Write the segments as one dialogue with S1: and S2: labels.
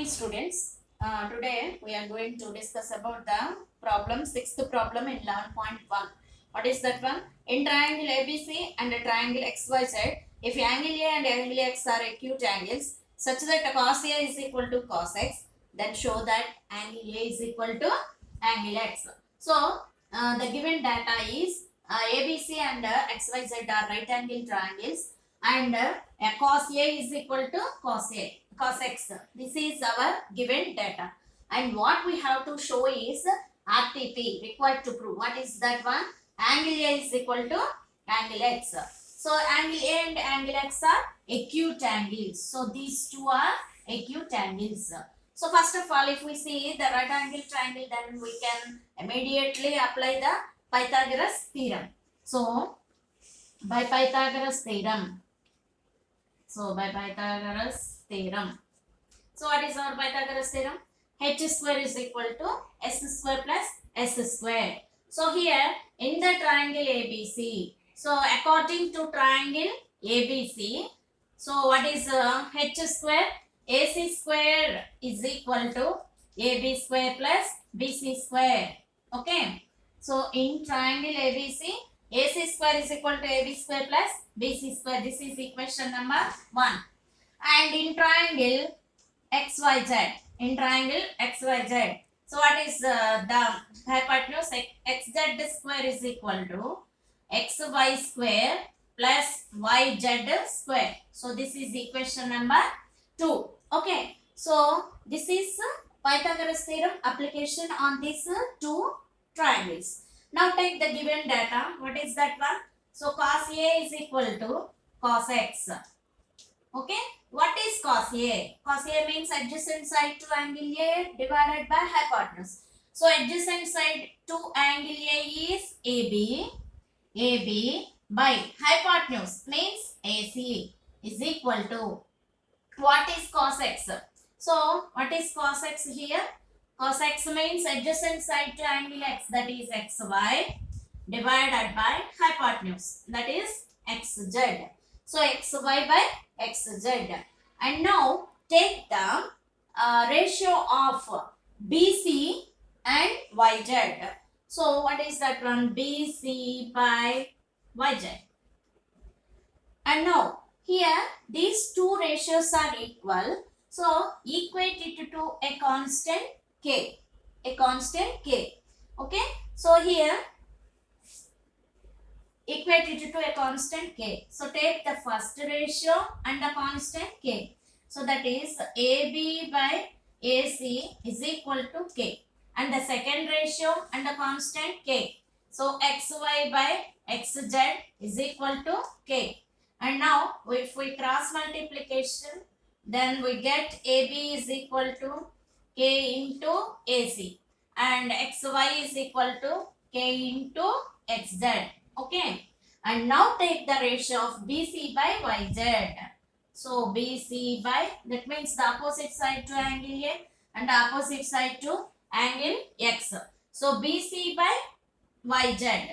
S1: morning, students. Today we are going to discuss about the problem, sixth problem in 11.1. What is that one? In triangle ABC and a triangle XYZ, if angle A and angle X are acute angles such that cos A is equal to cos X, then show that angle A is equal to angle X. So, the given data is ABC and XYZ are right angle triangles, and cos A is equal to cos X. This is our given data, and what we have to show is RTP, required to prove. What is that one? Angle A is equal to angle X. So angle A and angle X are acute angles. So these two are acute angles. So first of all, if we see the right angle triangle, then we can immediately apply the Pythagoras theorem. So by Pythagoras theorem, so what is our Pythagoras theorem? H square is equal to S square plus S square. So here in the triangle ABC, so according to triangle ABC, so what is H square? AC square is equal to AB square plus BC square. Okay. So in triangle ABC, AC square is equal to AB square plus BC square. This is equation number 1. And in triangle XYZ, so what is the hypotenuse? XZ square is equal to XY square plus YZ square. So this is equation number 2. Okay. So this is Pythagoras theorem application on these two triangles. Now take the given data. What is that one? So cos A is equal to cos X. Okay. What is cos A? Cos A means adjacent side to angle A divided by hypotenuse. So adjacent side to angle A is AB. AB by hypotenuse means AC is equal to, what is cos X? So what is cos X here? Cos X means adjacent side to angle X, that is XY, divided by hypotenuse, that is XZ. So XY by XZ. And now take the ratio of BC and YZ. So what is that one? BC by YZ. And now here these two ratios are equal. So equate it to a constant K. Okay. So here equate it to a constant K. So take the first ratio and the constant K. So that is AB by AC is equal to K. And the second ratio and the constant K. So XY by XZ is equal to K. And now if we cross multiplication, then we get AB is equal to K into AC. And XY is equal to K into XZ. Okay. And now take the ratio of BC by YZ. So BC by, that means the opposite side to angle A and the opposite side to angle X. So BC by YZ.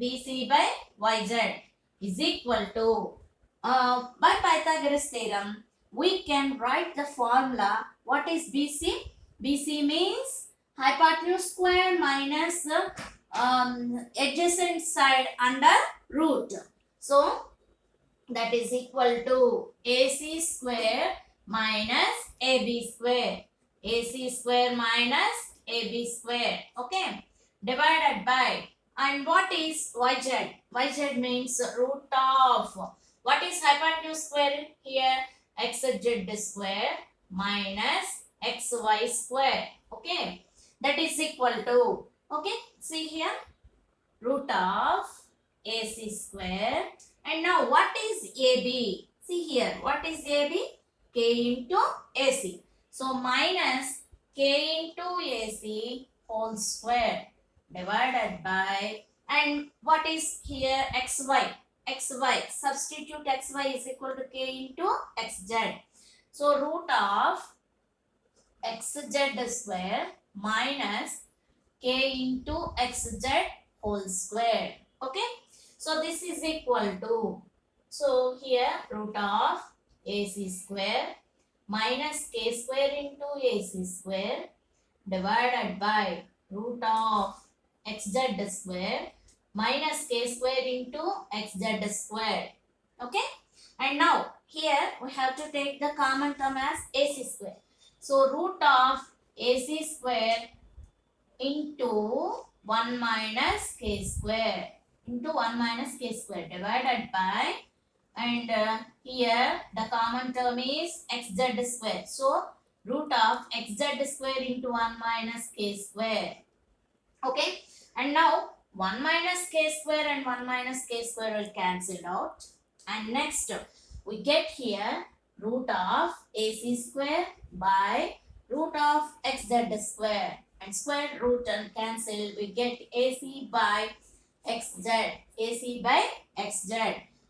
S1: BC by YZ is equal to, by Pythagoras theorem, we can write the formula. What is BC? BC means hypotenuse square minus adjacent side under root. So that is equal to AC square minus AB square. AC square minus AB square. Okay. Divided by, and what is YZ? YZ means root of, what is hypotenuse square here? XZ square minus XY square. Okay. That is equal to, okay, see here, root of AC square. And now what is AB? See here, what is AB? K into AC. So minus K into AC whole square divided by, and what is here? XY. XY. Substitute XY is equal to K into XZ. So root of XZ square minus K into XZ whole square. Okay. So this is equal to, so here root of AC square minus K square into 2ac square divided by root of xz square minus k square into xz square. Okay, and now here we have to take the common term as ac square. So root of ac square into 1 minus k square divided by, and here the common term is xz square. So root of xz square into 1 minus k square. Okay, and now 1 minus k square and 1 minus k square will cancel out, and next we get here root of ac square by root of xz square, and square root and cancel, we get ac by xz.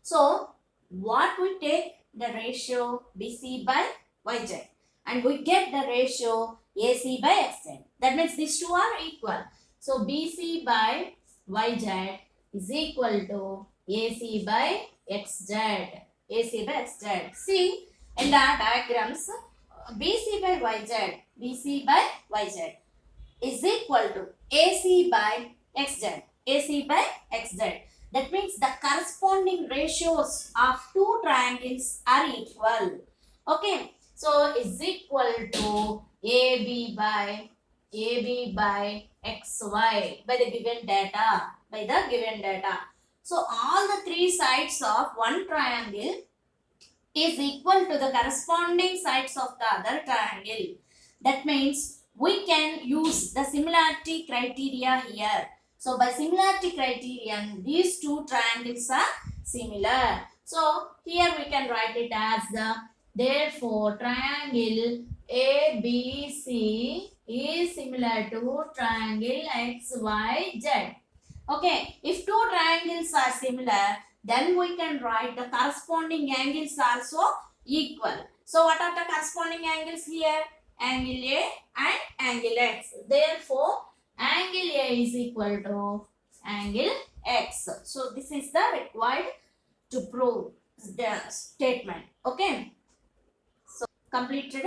S1: So what we take the ratio bc by yz, and we get the ratio ac by xz. That means these two are equal. So BC by YZ is equal to AC by XZ. AC by XZ. See in the diagrams, BC by YZ is equal to AC by XZ. AC by XZ. That means the corresponding ratios of two triangles are equal. Okay. So is equal to AB by xy by the given data. So all the three sides of one triangle is equal to the corresponding sides of the other triangle. That means we can use the similarity criteria here. So by similarity criterion, these two triangles are similar. So here we can write it as therefore triangle ABC is similar to triangle XYZ. Okay, if two triangles are similar, then we can write the corresponding angles also equal. So what are the corresponding angles here? Angle A and angle X. Therefore, angle A is equal to angle X. So this is the required to prove the statement. Okay. So completed.